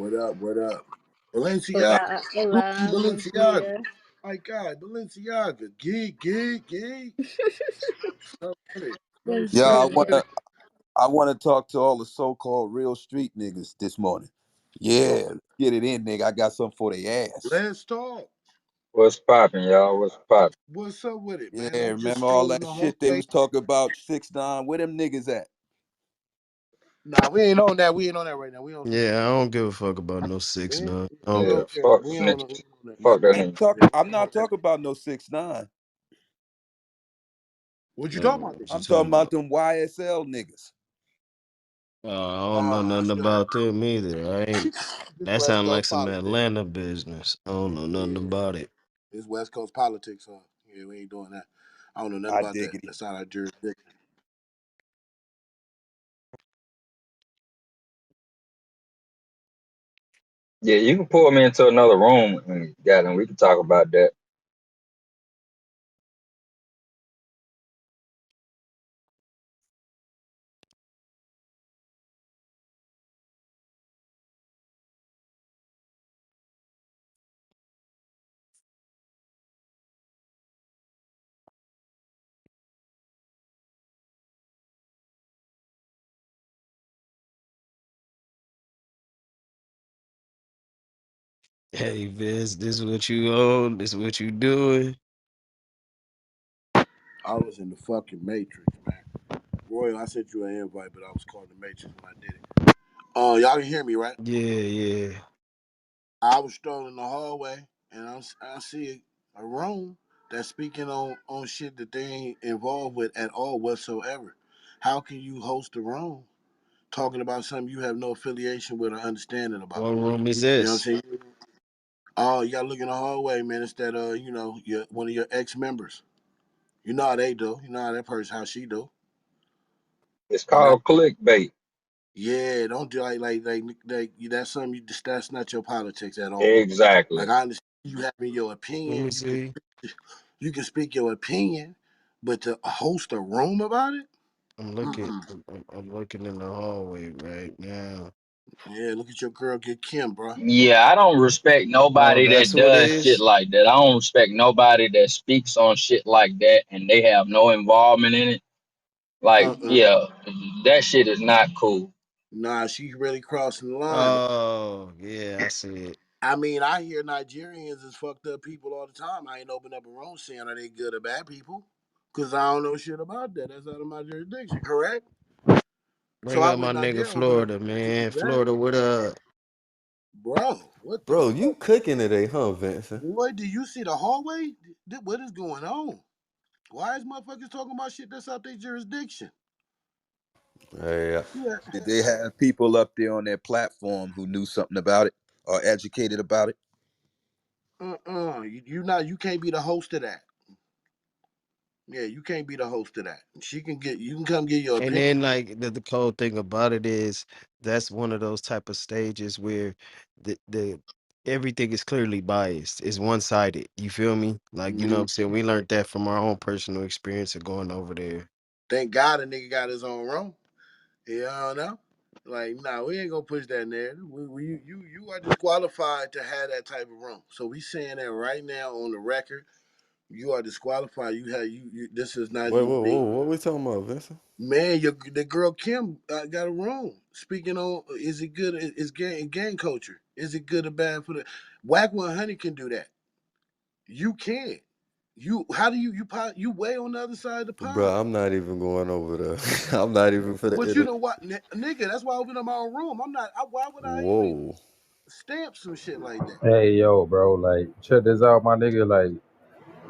What up? What up? Balenciaga. Hola, Gucci hola, buenos Balenciaga. dias. My God, Balenciaga. Geek. Stop with it. No, Buenos Yeah, stop dias. with it. I want to talk to all the so-called real street niggas this morning. Oh, Yeah, get it in, nigga. I got something for their ass. let's talk. What's poppin', y'all? What's poppin'? What's up with it, Yeah, man? I'm just remember all strolling that the shit they hallway. was talking about 6ix9ine? Where them niggas at? Nah, we ain't on that. We ain't on that right now. We on some Yeah, shit. I don't give a fuck about no We, six ain't, nine. I we don't Yeah, give. don't care. fuck We them ain't on, niggas. we ain't on that. Fuck that I ain't nigga. talk. Yeah, we I'm ain't on not that. talking about no 6ix9ine. What you talking about? What you I'm talking talking about about? them YSL niggas. I don't know Oh, nothing shit. about them either. I ain't. This That West sound like Coast some politics. Atlanta business. I don't know nothing Yeah, about it. this West Coast politics, huh? Yeah, we ain't doing that. I don't know nothing I about that. diggity. That's not our jurisdiction. Yeah, you can pull me into another room and goddamn, we can talk about that. Hey, Vince, this what you own? This what you doing? I was in the fucking Matrix, man. Royal, I sent you an invite, but I was called the Matrix when I did it. Y'all can hear me, right? Yeah. I was strolling the hallway, and I see a room that's speaking on shit that they ain't involved with at all whatsoever. How can you host a room talking about something you have no affiliation with or understanding about? What room is You know what I'm this? saying? Oh, you gotta look in the hallway, man. It's that your one of your ex members. You know how they do. You know how that person how she do. It's You know, called clickbait. yeah. Don't do like that's something that's not your politics at all. Like Exactly. I understand you having your Let me opinion. see. You can speak your opinion, but to host a room about it. I'm looking. Mm-mm. I'm looking in the hallway right now. Yeah, look at your girl get Kim, bro. Yeah, I don't respect Oh, nobody that's that who it does shit is. like that. I don't respect nobody that speaks on shit like that and they have no involvement in it. Like, Uh-uh. yeah, that shit is not cool. Nah, she's really crossing the line. Oh, yeah, I see it. I mean, I hear Nigerians is fucked up people all the time. I ain't open up a room saying are they good or bad people, cause I don't know shit about that. That's out of my jurisdiction, correct? So Bring I up my would not nigga dare open up Florida, a room to do man. that, Florida, what up? bro. What the Bro, you fuck, cooking today, huh, Vincent? boy? Do you see the hallway? What is going on? Why is motherfuckers talking about shit that's out their jurisdiction? Hey, Yeah. Did they have people up there on their platform who knew something about it or educated about it? You can't be the host of that. Yeah, you can't be the host of that. You can come get your And opinion. then like the cold thing about it is that's one of those type of stages where the everything is clearly biased. It's one sided. You feel me? Like you know what Mhm. I'm saying? We learned that from our own personal experience of going over there. Thank God a nigga got his own room. Yeah, I don't know. Like, nah, we ain't gonna push that narrative. You are disqualified to have that type of room. So we saying that right now on the record. You are disqualified. You. This is not wait, even whoa, being. whoa, what we talking about, Vincent? Man, the girl Kim got a room. Speaking on, is it good? Is gang culture? Is it good or bad for the Whack 100 can do that. You can't. You how do you way on the other side of the pond? Bro, I'm not even going over there. I'm not even for the But you inter. know what, nigga? That's why I opened up my own room. I'm not. Why would I even Whoa. stamp some shit like that? Hey yo, bro, like check this out, my nigga. Like,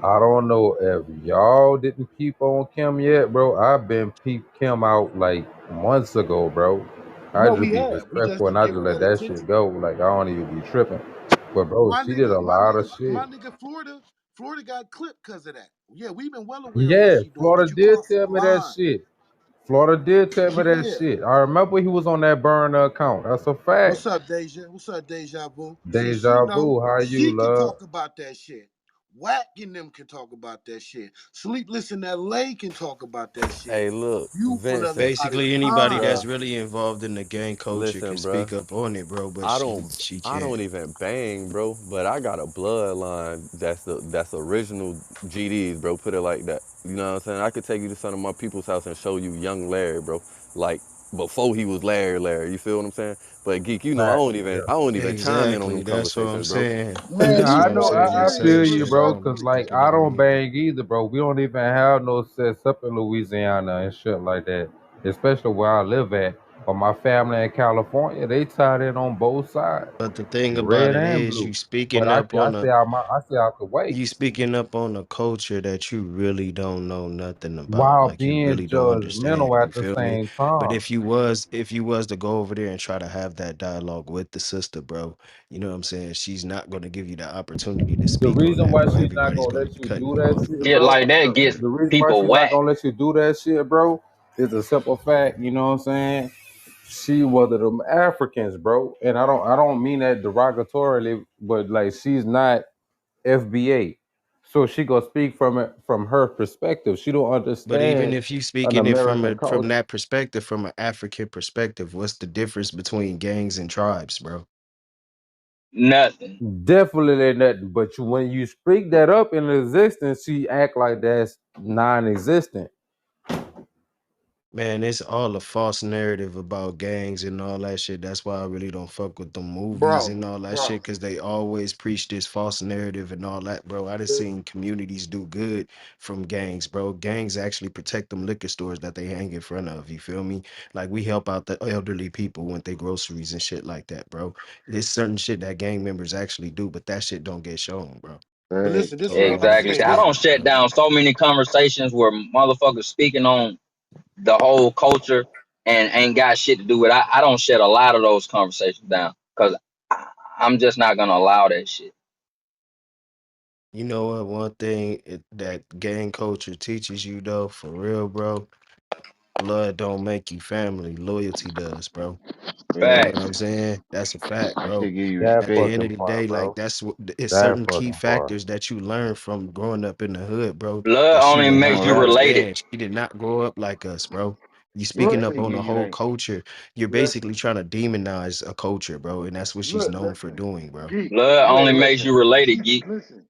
I don't know if y'all didn't peep on Kim yet, bro. I've been peep Kim out like months ago, bro. I No, just we be have. We just respectful and didn't I give just her let that that shit attention. go. Like I don't even be tripping. But bro, she did a lot of shit. My nigga, Florida got clipped because of that. Yeah, we've been well aware of what Yeah, she doing, but Florida you did crossing tell the me that line. shit. Florida did tell me that Yeah. shit. I remember he was on that burner account. That's a fact. What's up, Deja? What's up, Deja Vu? See, she Deja know vu, how you, she can love? talk about that shit. Wack and them can talk about that shit. Sleepless in LA can talk about that shit. Hey, look, You on the other Vincent, side of Basically, anybody time. that's bruh. really involved in the gang culture can Listen, bruh. speak up on it, bro. But I she don't she I don't can't. even bang, bro. But I got a bloodline that's original GDs, bro. Put it like that. You know what I'm saying? I could take you to some of my people's house and show you young Larry, bro. Like before he was Larry. You feel what I'm saying? But geek, you know Fact. I don't even chime in on Exactly. them That's what I'm conversations, bro. saying. Man, That's he I what I'm know, talking saying. They I saying feel serious you, shit bro, wrong. cause But respectfully. they like thinking I they don't ain't, bro. bang either, bro. We don't even have no sets up in Louisiana and shit like that, especially where I live at. But my family in California, they tied in on both sides, But the thing about red it and is, blue. But I stay out the way you speaking up on a culture that you really don't know nothing about, while like you being really don't understand. judgmental You at the feel me? same But time. if you was to go over there and try to have that dialogue with the sister, bro, you know what I'm saying? She's not going to give you the opportunity to The speak on reason that, why bro. she's not Everybody's gonna going to let be you cutting do you that off. shit, Shit bro. like that gets The reason why people she's not whacked. gonna let you do that shit, bro, is a simple fact. You know what I'm saying? She was of them Africans, bro, and I don't mean that derogatorily, but like she's not FBA, so she gonna speak from her perspective. She don't But even understand if you an speaking it American from culture. that perspective, from an African perspective, what's the difference between gangs and tribes, bro? Nothing. Definitely nothing. But when you speak that up in existence, she act like that's non-existent. Man, it's all a false narrative about gangs and all that shit. That's why I really don't fuck with the movies Bro, and all that bro. shit, because they always preach this false narrative and all that, bro. I done seen communities do good from gangs, bro. Gangs actually protect them liquor stores that they hang in front of. You feel me? Like we help out the elderly people with their groceries and shit like that, bro. There's certain shit that gang members actually do, but that shit don't get shown, bro. But Hey, listen, this is So what I'm like, Exactly. it's See, saying. I This don't different, shut bro. down so many conversations where motherfuckers speaking on the whole culture and ain't got shit to do with. I don't shut a lot of those conversations down because I'm just not gonna allow that shit. You know what? One thing that gang culture teaches you though, for real, bro. Blood don't make you family. Loyalty does, bro. You know what I'm Facts. facts. saying? That's a fact, That bro. shit give you That At the respect. end of fucking the part, day, like bro. it's That certain key fucking part. factors that you learn from growing up in the hood, bro, Blood that she only did On makes not you right. related. understand. She did not grow up like us, bro. You It speaking up look, definitely on give the you whole that. culture, you're look, basically trying to demonize a culture, bro, and that's what she's look, known for Listen, doing, bro. geek. Blood only makes Listen, you related, geek. listen.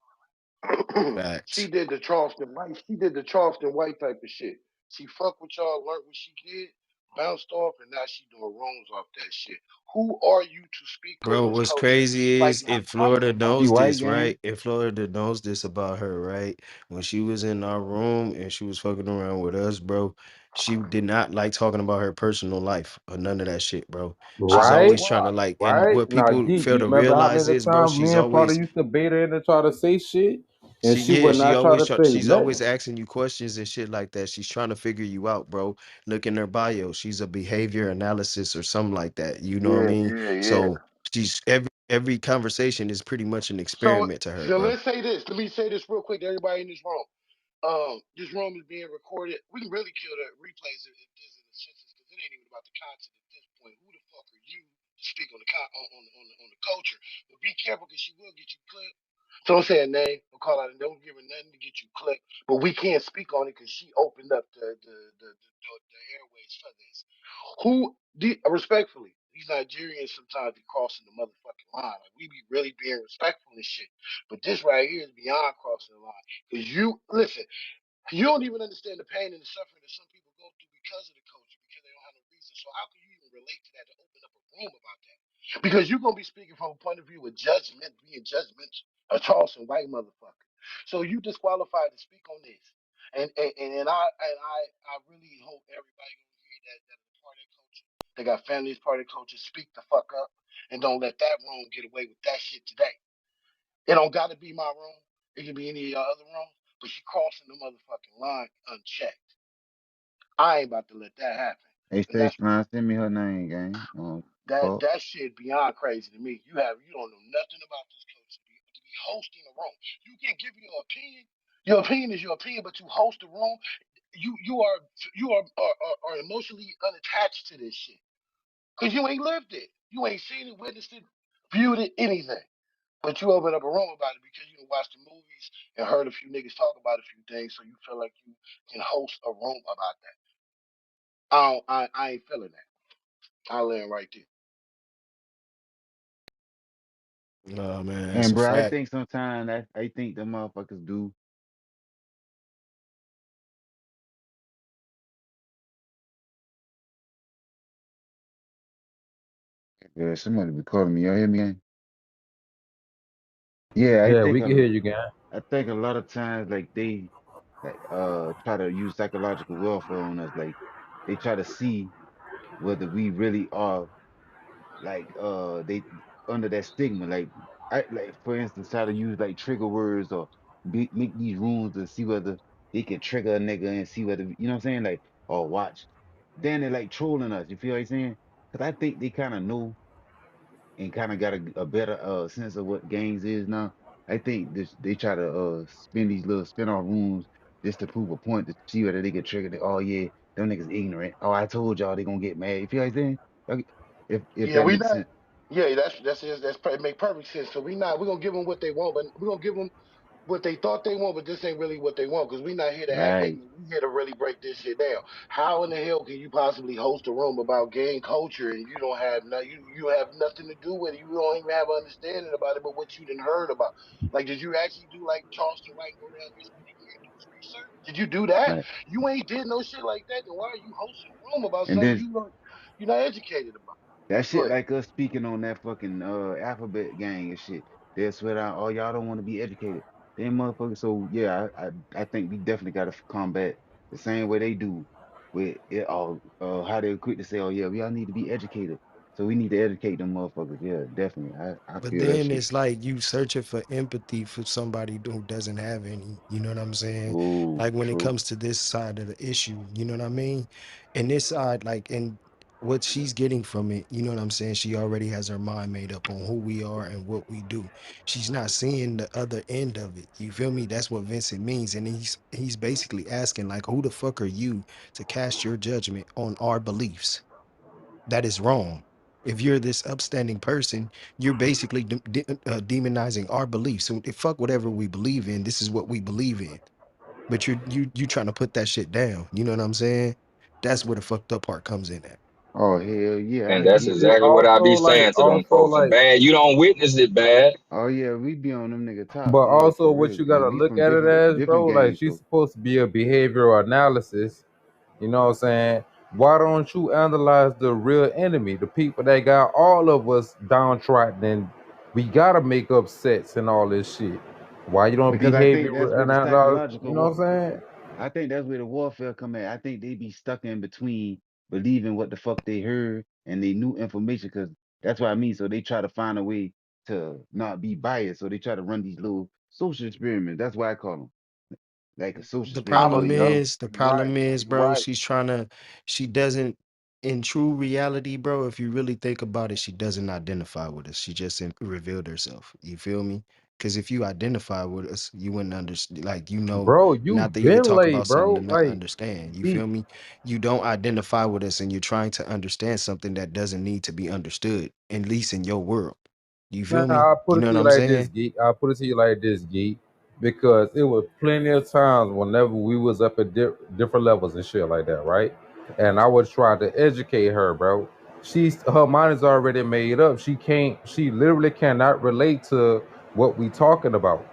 she Facts. did the Charleston White. She did the Charleston White type of shit. She fucked with y'all, learned what she did, bounced off, and now she doing wrongs off that shit. Who are you to speak on Bro, those what's cultures? crazy Like is if I'm Florida She knows white this, gang. right? If Florida knows this about her, right? When she was in our room and she was fucking around with us, bro, she did not like talking about her personal life or none of that shit, bro. She's I asked Right? always trying to why. like, and Right? what Now, people geek, fail you to remember how realize many is, bro, times me and Potter used to bait her in to try to say shit, and she would she not try always to say she's always nothing. asking you questions and shit like that. She's trying to figure you out, bro. Look in her bio. She's a behavior analysis or something like that. You know what I Yeah, mean? yeah, yeah. So she's every conversation is pretty much an So, experiment to her, so bro. let's say this. Let me say this real quick to everybody in this room. This room is being recorded. We can really kill the replays if there's an instance because it ain't even about the content at this point. Who the fuck are you to speak on the on the culture? But be careful because she will get you clipped. So don't say a name. Don't call out. Don't give her nothing to get you clipped. But we can't speak on it because she opened up the airways for this. Respectfully, these Nigerians sometimes be crossing the motherfucking line. Like we be really being respectful and shit. But this right here is beyond crossing the line. Cause you listen, you don't even understand the pain and the suffering that some people go through because of the culture, because they don't have no reason. So how can you even relate to that to open up a room about that? Because you're gonna be speaking from a point of view of judgment, being judgmental, a Charleston White motherfucker. So you disqualified to speak on this. And I really hope everybody gonna hear that is part of their culture. They got families, part of their culture. Speak the fuck up and don't let that room get away with that shit today. It don't gotta be my room. It can be any of your other rooms. But she crossing the motherfucking line unchecked. I ain't about to let that happen. Hey, And Stage Man, send me her name, gang. Fuck. that shit beyond crazy to me. You don't know nothing about this coach to be hosting a room. You can give your opinion. Your opinion is your opinion, but you host a room. You are emotionally unattached to this shit because you ain't lived it. You ain't seen it, witnessed it, viewed it, anything. But you open up a room about it because you watched the movies and heard a few niggas talk about a few things, so you feel like you can host a room about that. I ain't feeling that. I land right there. No, man, it's And a bro, I fact. think sometimes I think the motherfuckers do. Yeah, somebody be calling me. Y'all hear me? Gang? Yeah, Yeah, we can hear you, guy. I think a lot of times like they like try to use psychological warfare on us. Like they try to see whether we really are like they under that stigma. Like I like for instance try to use like trigger words or make these rules to see whether they can trigger a nigga and see whether you know what I'm saying, like or watch. Then they're like trolling us. You feel what I'm saying? Because I think they kind of know and kind of got a better sense of what gangs is now. I think they try to spin these little spin-off rooms just to prove a point to see whether they get triggered. Oh yeah, them niggas ignorant. Oh, I told y'all they gonna get mad. You feel what I'm saying? Like, if Yeah, that we makes not. sense. Yeah, that make perfect sense. So we're gonna give them what they want, but we're gonna give them what they thought they want, but this ain't really what they want because we're not here to act Right. ignorant. We here to really break this shit down. How in the hell can you possibly host a room about gang culture and you don't have you have nothing to do with it? You don't even have an understanding about it, but what you done heard about. Like, did you actually do like Charleston White and go down there, spend a year and do his research? Did you do that? Right. You ain't did no shit like that. Then why are you hosting a room about And something then you're not educated about? that Go shit ahead. like us speaking on that fucking alphabet gang and shit. They'll swear out, oh y'all don't want to be educated. Then motherfuckers. So yeah, I think we definitely gotta combat the same way they do with it all how they're quick to say, oh yeah, we all need to be educated. So we need to educate them motherfuckers. Yeah, definitely. I But feel that then shit. it's like you searching for empathy for somebody who doesn't have any. You know what I'm saying? Oh, Like when it true. comes to this side of the issue, you know what I mean? And this side, like, and what she's getting from it, you know what I'm saying? She already has her mind made up on who we are and what we do. She's not seeing the other end of it. You feel me? That's what Vincent means. And he's basically asking, like, who the fuck are you to cast your judgment on our beliefs? That is wrong. If you're this upstanding person, you're basically demonizing our beliefs. So fuck whatever we believe in. This is what we believe in. But you trying to put that shit down. You know what I'm saying? That's where the fucked up part comes in at. Oh hell yeah, And I that's get Yeah, that. exactly what I be saying to them also folks. And like, bad, you don't witness it, bad. Oh yeah, we be on them nigga top. but Yeah, also for what real. you And gotta we look from at it different as, different bro, like gangs, she's so supposed to be a behavioral analysis. You know what I'm saying? Why don't you analyze the real enemy, the people that got all of us downtrodden and we gotta make up sets and all this shit? Why you don't because I think that's behavioral where the analyze? You psychological know what I'm saying? I think that's where the warfare come at. I think they be stuck in between believing what the fuck they heard and they new information because that's what I mean. So they try to find a way to not be biased. So they try to run these little social experiments. That's why I call them like a social the experiment. I Oh, problem believe you yup. know, is the Right, problem is bro, right. she's trying to, she doesn't, in true reality, bro, if you really think about it, she doesn't identify with us. She just revealed herself. You feel me? Because if you identify with us, you wouldn't understand, like, you know, Bro, you not to even been talk late, about something to bro. not Like, understand. You he feel me? You don't identify with us and you're trying to understand something that doesn't need to be understood, at least in your world. You Nah, feel me? I You put know it to what you I'm like this, saying? geek. I put it to you like this, geek, because it was plenty of times whenever we was up at different levels and shit like that, right? And I would try to educate her, bro. Her mind is already made up. She literally cannot relate to what we talking about.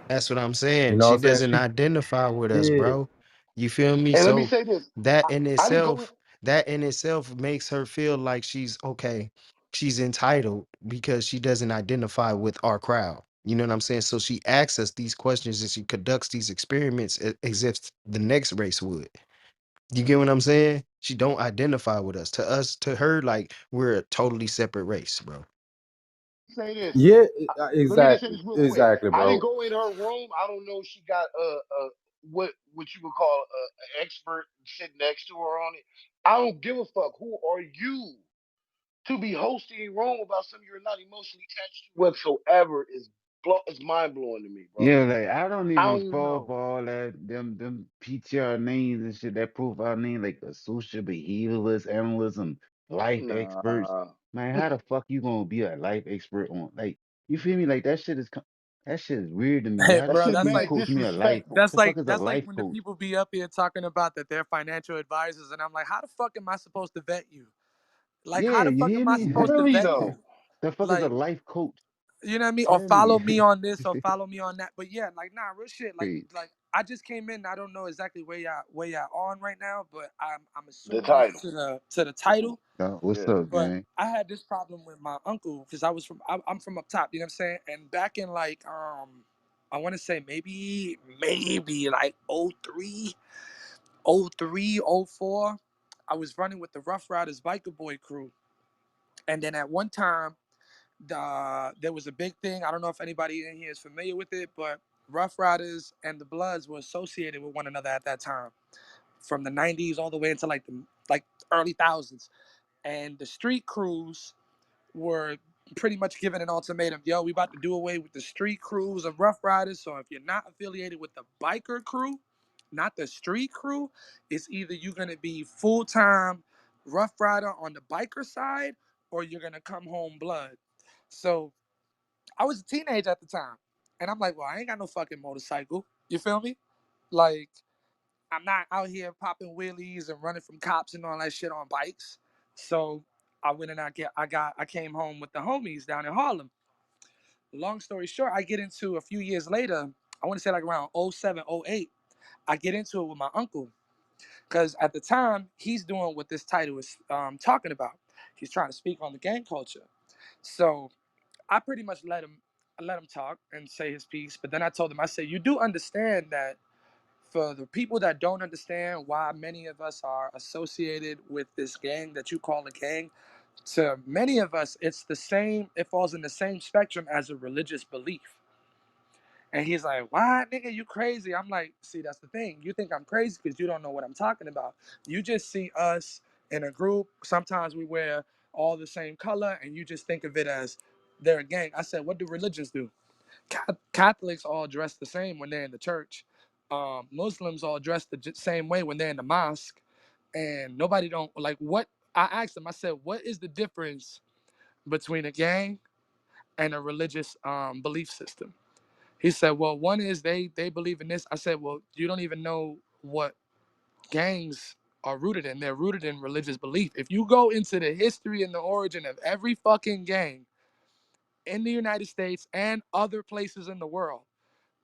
That's what I'm You saying. know She what I'm saying? doesn't identify with us, Yeah. bro. You feel me? And let me So say this. that I, in I didn't go. itself, that in itself makes her feel like she's okay. She's entitled because she doesn't identify with our crowd. You know what I'm saying? So she asks us these questions and she conducts these experiments as if the next race would. You get what I'm saying? She don't identify with us. To us, to her, like we're a totally separate race, bro. Say this. Yeah, Let me just say exactly. this real quick. Exactly, I didn't bro. go in her room. I don't know if she got what you would call an expert sitting next to her on it. I don't give a fuck. Who are you to be hosting a room about something you're not emotionally attached to whatsoever? Is mind blowing to me, bro. yeah, like I don't I even don't even fall know. for all that them PTR names and shit, that profile name like a social behavioralist analyst and life experts. Nah. Man, how the fuck you gonna be a life expert on like? You feel me? Like that shit is that shit is weird to me. Hey, How the That bro, fuck shit can that's you mad like coach me a life? disrespectful. The fuck is a that's like life when the coach? people be up here talking about that they're financial advisors, and I'm like, how the fuck am I supposed to vet you? Like, how Yeah, the you fuck hear am I me? supposed to Really vet though. you? The fuck is a Like, life coach? you know what I mean? Or Tell me. follow me on this or follow me on that. But yeah, like nah, real shit. Crazy. Like I just came in. I don't know exactly where y'all on right now, but I'm The assuming it's title. to the title. What's Yeah. up, But gang? I had this problem with my uncle because I'm from up top. You know what I'm saying? And back in like I want to say maybe like '03, '04, I was running with the Rough Riders Biker Boy crew, and then at one time there was a big thing. I don't know if anybody in here is familiar with it, but Rough Riders and the Bloods were associated with one another at that time, from the '90s all the way into like the early thousands. And the street crews were pretty much given an ultimatum: yo, we about to do away with the street crews of Rough Riders. So if you're not affiliated with the biker crew, not the street crew, it's either you're gonna be full time Rough Rider on the biker side, or you're gonna come home blood. So I was a teenager at the time, and I'm like, well, I ain't got no fucking motorcycle. You feel me? Like, I'm not out here popping wheelies and running from cops and all that shit on bikes. So I went and I came home with the homies down in Harlem. Long story short, I get into a few years later, I want to say like around '07, '08, I get into it with my uncle. Because at the time, he's doing what this title is talking about. He's trying to speak on the gang culture. So I pretty much let him talk and say his piece. But then I told him, I said, you do understand that for the people that don't understand why many of us are associated with this gang that you call a gang, to many of us, it falls in the same spectrum as a religious belief. And he's like, why, nigga, you crazy? I'm like, see, that's the thing. You think I'm crazy because you don't know what I'm talking about. You just see us in a group. Sometimes we wear all the same color, and you just think of it as they're a gang. I said, what do religions do? Catholics all dress the same when they're in the church. Muslims all dress the same way when they're in the mosque. And nobody don't like what I asked him. I said, what is the difference between a gang and a religious belief system? He said, well, one is they believe in this. I said, well, you don't even know what gangs are rooted in. They're rooted in religious belief. If you go into the history and the origin of every fucking gang in the United States and other places in the world,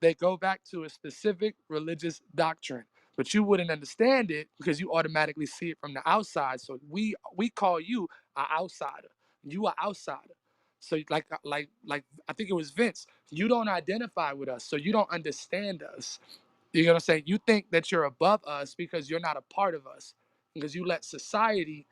they go back to a specific religious doctrine. But you wouldn't understand it because you automatically see it from the outside. So we call you an outsider. You are outsider. So like I think it was Vince. You don't identify with us, so you don't understand us. You know what I'm saying? You think that you're above us because you're not a part of us. Because you let society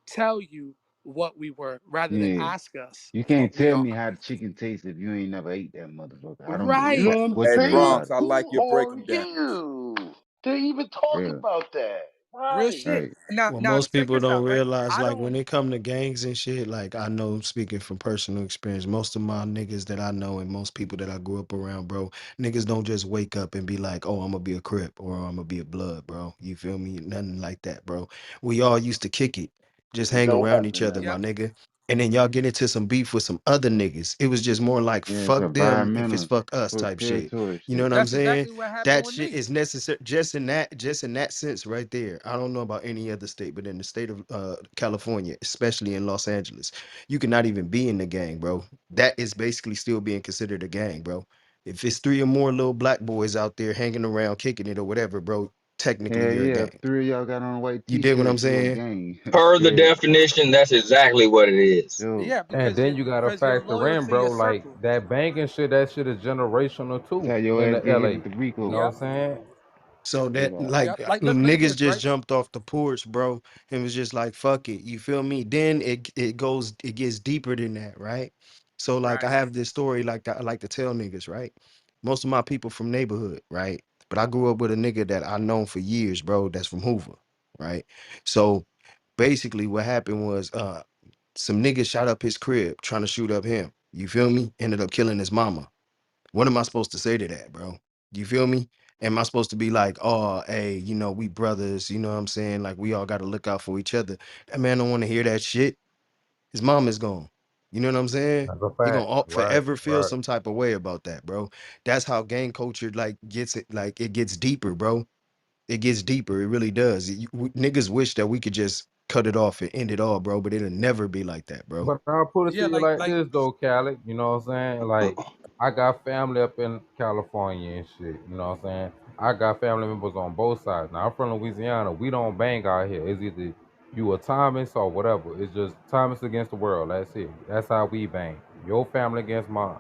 tell you what we were rather than Yeah. ask us You what can't we tell are. me how the chicken tastes if you ain't never ate that motherfucker. I don't give a You Right. fuck know what I'm what Hey you know saying? Bronx, about it. I like Who your are breakdowns. you to even talk Real. about that? Real Right. shit. Right. Now, Well, now most check people this don't out, right? realize, I like, don't. when it come to gangs and shit, like, I know, speaking from personal experience, most of my niggas that I know and most people that I grew up around, bro, niggas don't just wake up and be like, oh, I'm gonna be a Crip or I'm gonna be a Blood, bro. You feel me? Nothing like that, bro. We all used to kick it, just It hang don't around each happen other, that my Yep. way. nigga. And then y'all get into some beef with some other niggas. It was just more like, Yeah, it's fuck them if it's environmental. fuck us Fuck type shit. territory You know shit. what I'm That's saying? exactly what happened That with shit me. is necessary just in that sense right there. I don't know about any other state, but in the state of California, especially in Los Angeles, you cannot even be in the gang, bro. That is basically still being considered a gang, bro. If it's three or more little black boys out there hanging around, kicking it or whatever, bro, technically Hell you're a yeah, if gang. three of y'all got on white You dig what I'm t-shirts, you a saying? gang. Per the Yeah, definition, that's exactly what it is. yo. Yeah, And then you gotta because you're factor loyal in, to bro, your like circle. that banking shit, that shit is generational That's too how your in ass the get hit LA. with the You know Rico. what Yep. I'm saying? So Straight that up. like Yep. Like look at niggas this, just right? jumped off the porch, bro, and was just like, fuck it. You feel me? Then it gets deeper than that, right? So like I Right. have this story like that I like to tell niggas, right? Most of my people from neighborhood, right? But I grew up with a nigga that I known for years, bro, that's from Hoover, right? So basically what happened was some niggas shot up his crib trying to shoot up him. You feel me? Ended up killing his mama. What am I supposed to say to that, bro? You feel me? Am I supposed to be like, oh, hey, you know, we brothers, you know what I'm saying? Like, we all got to look out for each other. That man don't want to hear that shit. His mom is gone. You know what I'm saying? That's a He gonna fact. Right, forever feel right. some type of way about that, bro. That's how gang culture like gets it, like it gets deeper, bro. It gets deeper. It really does. Niggas wish that we could just cut it off and end it all, bro. But it'll never be like that, bro. But I'll put it to Yeah, you like like this though, Khaled. You know what I'm saying? Like, I got family up in California and shit. You know what I'm saying? I got family members on both sides. Now I'm from Louisiana. We don't bang out here. It's either you a Thomas or whatever. It's just Thomas against the world. That's it. That's how we bang. Your family against mine.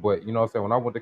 But you know what I'm saying? When I went to